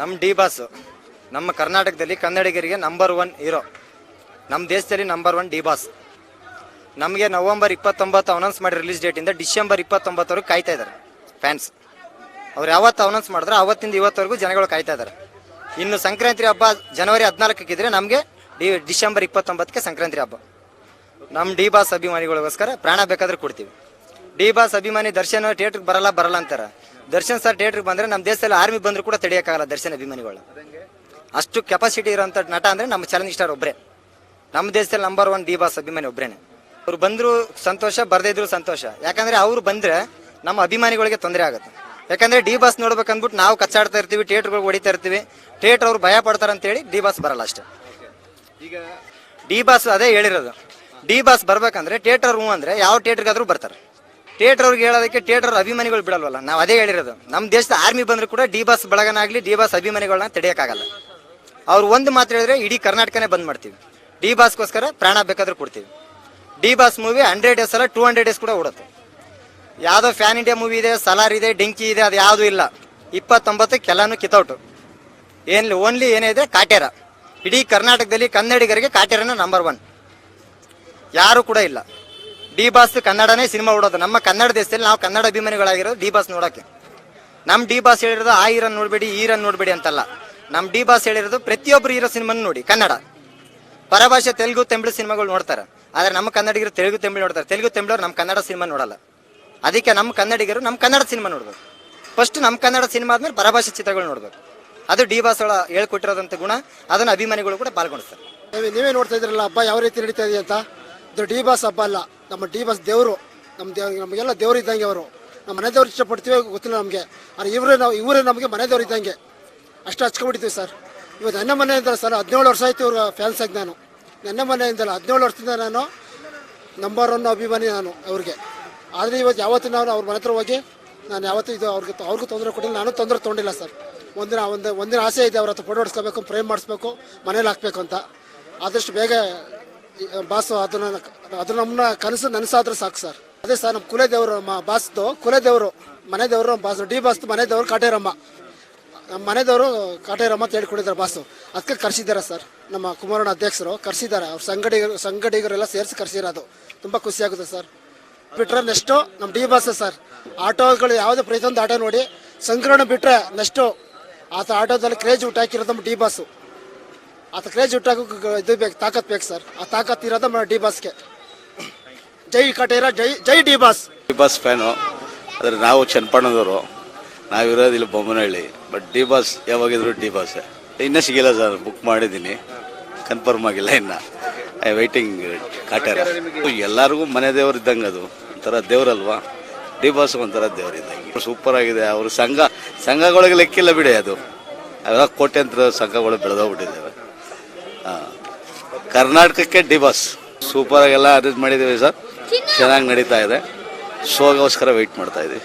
ನಮ್ಮ D boss ನಮ್ಮ ಕರ್ನಾಟಕದಲ್ಲಿ ಕನ್ನಡಿಗರಿಗೆ ನಂಬರ್ 1 ಹೀರೋ. ನಮ್ಮ ದೇಶದಲ್ಲಿ ನಂಬರ್ 1 ಡಿ ಬಾಸ್. ನಮಗೆ ನವೆಂಬರ್ 29 ಅನೌನ್ಸ್ ಮಾಡಿ ರಿಲೀಸ್ ಡೇಟಿಂದ ಡಿಸೆಂಬರ್ 29ವರೆಗೂ ಕಾಯ್ತಾ ಇದ್ದಾರೆ ಫ್ಯಾನ್ಸ್. ಅವ್ರು ಯಾವತ್ತು ಅನೌನ್ಸ್ ಮಾಡಿದ್ರೆ ಅವತ್ತಿಂದ ಇವತ್ತವರೆಗೂ ಜನಗಳು ಕಾಯ್ತಾ ಇದ್ದಾರೆ. ಇನ್ನು ಸಂಕ್ರಾಂತಿ ಹಬ್ಬ ಜನವರಿ 14ಕ್ಕೆ ಇದ್ರೆ ನಮಗೆ ಡಿಸೆಂಬರ್ 29ಕ್ಕೆ ಸಂಕ್ರಾಂತಿ ಹಬ್ಬ. ನಮ್ಮ ಡಿ ಬಾಸ್ ಅಭಿಮಾನಿಗಳಿಗೋಸ್ಕರ ಪ್ರಾಣ ಬೇಕಾದ್ರೆ ಕೊಡ್ತೀವಿ. ಡಿ ಬಾಸ್ ಅಭಿಮಾನಿ ದರ್ಶನ್ ಥಿಯೇಟ್ರಿಗೆ ಬರಲ್ಲ ಅಂತಾರೆ. ದರ್ಶನ್ ಸರ್ ಥಿಯೇಟ್ರಿಗೆ ಬಂದರೆ ನಮ್ಮ ದೇಶದಲ್ಲಿ ಆರ್ಮಿ ಬಂದರೂ ಕೂಡ ತಡೆಯೋಕ್ಕಾಗಲ್ಲ ದರ್ಶನ್ ಅಭಿಮಾನಿಗಳು. ಅಷ್ಟು ಕೆಪಾಸಿಟಿ ಇರೋಂಥ ನಟ ಅಂದರೆ ನಮ್ಮ ಚಾಲೆಂಜ್ ಸ್ಟಾರ್ ಒಬ್ಬರೇ. ನಮ್ಮ ದೇಶದಲ್ಲಿ ನಂಬರ್ 1 ಡಿ ಬಾಸ್ ಅಭಿಮಾನಿ ಒಬ್ಬರೇನೆ. ಅವ್ರು ಬಂದರೂ ಸಂತೋಷ, ಬರದೇ ಇದ್ರು ಸಂತೋಷ. ಯಾಕಂದರೆ ಅವರು ಬಂದರೆ ನಮ್ಮ ಅಭಿಮಾನಿಗಳಿಗೆ ತೊಂದರೆ ಆಗುತ್ತೆ. ಯಾಕಂದರೆ ಡಿ ಬಾಸ್ ನೋಡ್ಬೇಕಂದ್ಬಿಟ್ಟು ನಾವು ಕಚ್ಚಾಡ್ತಾ ಇರ್ತೀವಿ, ಥಿಯೇಟ್ರ್ಗಳಿಗೆ ಹೊಡಿತಾ ಇರ್ತೀವಿ. ಥಿಯೇಟ್ರ್ ಅವ್ರು ಭಯ ಪಡ್ತಾರೆ ಅಂತೇಳಿ ಡಿ ಬಾಸ್ ಬರಲ್ಲ ಅಷ್ಟೇ. ಈಗ ಡಿ ಬಾಸ್ ಅದೇ ಹೇಳಿರೋದು, ಡಿ ಬಾಸ್ ಬರ್ಬೇಕಂದ್ರೆ ಥಿಯೇಟರ್ ಹ್ಞೂ ಅಂದರೆ ಯಾವ ಥಿಯೇಟ್ರಿಗಾದ್ರೂ ಬರ್ತಾರೆ. ಥಿಯೇಟರ್ ಅವ್ರಿಗೆ ಹೇಳೋದಕ್ಕೆ ಥಿಯೇಟರ್ ಅಭಿಮಾನಿಗಳು ಬಿಡಲ್ವಲ್ಲ. ನಾವು ಅದೇ ಹೇಳಿರೋದು, ನಮ್ಮ ದೇಶದ ಆರ್ಮಿ ಬಂದರೂ ಕೂಡ ಡಿ ಬಾಸ್ ಬಳಗನಾಗಲಿ ಡಿ ಬಾಸ್ ಅಭಿಮಾನಿಗಳನ್ನ ತಡೆಯೋಕ್ಕಾಗಲ್ಲ. ಅವ್ರು ಒಂದು ಮಾತು ಹೇಳಿದ್ರೆ ಇಡೀ ಕರ್ನಾಟಕನೇ ಬಂದ್ ಮಾಡ್ತೀವಿ. ಡಿ ಬಾಸ್ಗೋಸ್ಕರ ಪ್ರಾಣ ಬೇಕಾದ್ರೂ ಕೊಡ್ತೀವಿ. ಡಿ ಬಾಸ್ ಮೂವಿ 100 ಡೇಸ್ ಅಲ್ಲ 200 ಡೇಸ್ ಕೂಡ ಓಡುತ್ತೆ. ಯಾವುದೋ ಫ್ಯಾನ್ ಇಂಡಿಯಾ ಮೂವಿ ಇದೆ, ಸಲಾರ್ ಇದೆ, ಡೆಂಕಿ ಇದೆ, ಅದು ಯಾವುದೂ ಇಲ್ಲ. 29ಕ್ಕೆ ಎಲ್ಲಾನು ಕಿತೌಟು. ಏನಿಲ್ಲ, ಓನ್ಲಿ ಏನಿದೆ ಕಾಟೇರ. ಇಡೀ ಕರ್ನಾಟಕದಲ್ಲಿ ಕನ್ನಡಿಗರಿಗೆ ಕಾಟೇರನ ನಂಬರ್ 1, ಯಾರು ಕೂಡ ಇಲ್ಲ. ಡಿ ಬಾಸ್ ಕನ್ನಡನೇ ಸಿನಿಮಾ ಓಡೋದು. ನಮ್ಮ ಕನ್ನಡ ದೇಶದಲ್ಲಿ ನಾವು ಕನ್ನಡ ಅಭಿಮಾನಿಗಳಾಗಿರೋದು ಡಿ ಬಾಸ್ ನೋಡೋಕ್ಕೆ. ನಮ್ಮ ಡಿ ಬಾಸ್ ಹೇಳಿರೋದು ಆ ಹೀರನ್ ನೋಡಬೇಡಿ ಈ ಹೀರನ್ ನೋಡಬೇಡಿ ಅಂತಲ್ಲ. ನಮ್ಮ ಡಿ ಬಾಸ್ ಹೇಳಿರೋದು ಪ್ರತಿಯೊಬ್ಬರು ಹೀರೋ ಸಿನಿಮಾ ನೋಡಿ. ಕನ್ನಡ ಪರಭಾಷೆ ತೆಲುಗು ತಮಿಳು ಸಿನಿಮಾಗಳು ನೋಡ್ತಾರೆ, ಆದರೆ ನಮ್ಮ ಕನ್ನಡಿಗರು ತೆಲುಗು ತಮಿಳು ನೋಡ್ತಾರೆ. ತೆಲುಗು ತಮಿಳವ್ರು ನಮ್ಮ ಕನ್ನಡ ಸಿನಿಮಾ ನೋಡಲ್ಲ. ಅದಕ್ಕೆ ನಮ್ಮ ಕನ್ನಡಿಗರು ನಮ್ಮ ಕನ್ನಡ ಸಿನಿಮಾ ನೋಡ್ಬೇಕು. ಫಸ್ಟ್ ನಮ್ಮ ಕನ್ನಡ ಸಿನಿಮಾ ಆದ್ಮೇಲೆ ಪರಭಾಷೆ ಚಿತ್ರಗಳು ನೋಡ್ಬೇಕು. ಅದು ಡಿ ಬಾಸ್ ಒಳ ಹೇಳ್ಕೊಟ್ಟಿರೋದಂಥ ಗುಣ. ಅದನ್ನು ಅಭಿಮಾನಿಗಳು ಕೂಡ ಪಾಲ್ಗೊಳಿಸ್ತಾರೆ. ನೀವೇ ನೋಡ್ತಾ ಇದ್ರಲ್ಲ ಹಬ್ಬ ಯಾವ ರೀತಿ ನಡೀತಾ ಇದೆ ಅಂತ. ಇದು ಡಿ ಬಾಸ್ ಹಬ್ಬ ಅಲ್ಲ, ನಮ್ಮ ಡಿ ಬಾಸ್ ದೇವರು. ನಮಗೆಲ್ಲ ದೇವ್ರು ಇದ್ದಂಗೆ ಅವರು. ನಮ್ಮ ಮನೆ ದೇವ್ರು ಇಷ್ಟಪಡ್ತೀವಿ ಗೊತ್ತಿಲ್ಲ ನಮಗೆ. ಆದರೆ ಇವರೇ ನಮಗೆ ಮನೆ ದೇವ್ರು ಇದ್ದಂಗೆ. ಅಷ್ಟು ಹಚ್ಕೊಂಡ್ಬಿಡ್ತೀವಿ ಸರ್. ಇವತ್ತು ನನ್ನ ಮನೆಯಿಂದಲ್ಲ ಸರ್, 17 ವರ್ಷ ಆಯಿತು ಇವ್ರ ಫ್ಯಾನ್ಸ್ ಆಗಿ ನಾನು. ನನ್ನ ಮನೆಯಿಂದಲ್ಲ 17 ವರ್ಷದಿಂದ ನಾನು ನಂಬರ್ 1 ಅಭಿಮಾನಿ ನಾನು ಅವ್ರಿಗೆ. ಆದರೆ ಇವತ್ತು ಯಾವತ್ತೂ ನಾನು ಅವ್ರ ಮನೆ ಹತ್ರ ಹೋಗಿ ನಾನು ಯಾವತ್ತೂ ಇದು ಅವ್ರಿಗೂ ತೊಂದರೆ ಕೊಟ್ಟಿಲ್ಲ, ನಾನು ತೊಂದರೆ ತೊಗೊಂಡಿಲ್ಲ ಸರ್. ಒಂದಿನ ಆಸೆ ಇದೆ, ಅವ್ರ ಹತ್ರ ಫೋಟೋ ಹೊಡಿಸ್ಕೋಬೇಕು, ಫ್ರೇಮ್ ಮಾಡಿಸ್ಬೇಕು, ಮನೇಲಿ ಹಾಕ್ಬೇಕು ಅಂತ. ಆದಷ್ಟು ಬೇಗ ಬಾಸು ಅದು ನಮ್ಮನ್ನ ಕನಸು ನನಸಾದ್ರೆ ಸಾಕು ಸರ್. ಅದೇ ಸರ್, ನಮ್ಮ ಕುಲದೇವರು ಬಾಸ್ದು ಕುಲದೇವರು ಮನೆ ದೇವರು ಬಾಸು. ಡಿ ಬಾಸ್ದು ಮನೆ ದೇವರು ಕಾಟೇರಮ್ಮ. ನಮ್ಮ ಮನೆದವರು ಕಾಟೇರಮ್ಮ ಅಂತ ಹೇಳ್ಕೊಂಡಿದ್ದಾರೆ ಬಾಸು. ಅದಕ್ಕೆ ಕರೆಸಿದ್ದಾರೆ ಸರ್, ನಮ್ಮ ಕುಮಾರಣ್ಣ ಅಧ್ಯಕ್ಷರು ಕರೆಸಿದ್ದಾರೆ. ಅವ್ರ ಸಂಗಡಿಗರೆಲ್ಲ ಸೇರಿಸಿ ಕರೆಸಿರೋದು. ತುಂಬ ಖುಷಿಯಾಗುತ್ತೆ ಸರ್. ಬಿಟ್ಟರೆ ನೆಕ್ಸ್ಟು ನಮ್ಮ ಡಿ ಬಾಸ್ ಸರ್. ಆಟೋಗಳು ಯಾವುದೇ ಪ್ರತಿಯೊಂದು ಆಟೋ ನೋಡಿ ಸಂಗ್ರಹಣ ಬಿಟ್ಟರೆ ನೆಕ್ಸ್ಟು ಆತ ಆಟೋದಲ್ಲಿ ಕ್ರೇಜ್ ಹುಟ್ಟಾಕಿರೋದು ನಮ್ಮ ಡಿ ಬಾಸು. ಆತ ಕ್ರೇಜ್ ಹುಟ್ಟಾಕ ಇದು ಬೇಕು, ತಾಕತ್ ಬೇಕು ಸರ್. ಆ ತಾಕತ್ ಇರೋದು ನಮ್ಮ ಡಿ ಬಾಸ್ಗೆ. ಜೈ ಕಾಟೇರ, ಜೈ D boss. D boss fan. ಆದರೆ ನಾವು ಚನ್ನಪಟ್ಟಣದವರು, ನಾವಿರೋದು ಇಲ್ಲಿ ಬೊಮ್ಮನಹಳ್ಳಿ. ಬಟ್ ಡಿ ಬಾಸ್ ಯಾವಾಗಿದ್ರು ಡಿ ಬಾಸ್. ಇನ್ನೂ ಸಿಗಿಲ್ಲ ಸರ್, ಬುಕ್ ಮಾಡಿದ್ದೀನಿ, ಕನ್ಫರ್ಮ್ ಆಗಿಲ್ಲ ಇನ್ನು. I waiting Kaatera. ಎಲ್ಲರಿಗೂ ಮನೆ ದೇವ್ರು ಇದ್ದಂಗೆ, ಅದು ಒಂಥರ ದೇವ್ರಲ್ವಾ. ಡಿ ಬಾಸ್ ಒಂಥರ ದೇವ್ರು ಇದ್ದಂಗೆ. ಸೂಪರ್ ಆಗಿದೆ. ಅವರು ಸಂಘಗಳಿಗೆ ಲೆಕ್ಕಿಲ್ಲ ಬಿಡಿ. ಅದು ಅವೆಲ್ಲ ಕೋಟ್ಯಂತರ ಸಂಘಗಳು ಬೆಳೆದೋಗ್ಬಿಟ್ಟಿದ್ದಾವೆ. ಕರ್ನಾಟಕಕ್ಕೆ ಡಿ ಬಾಸ್ ಸೂಪರ್ ಆಗೆಲ್ಲ ಅರೇಂಜ್ ಮಾಡಿದ್ದೀವಿ ಸರ್. ಚೆನ್ನಾಗಿ ನಡೀತಾ ಇದೆ. ಶೋಗೋಸ್ಕರ ವೆಯ್ಟ್ ಮಾಡ್ತಾ ಇದ್ದೀವಿ.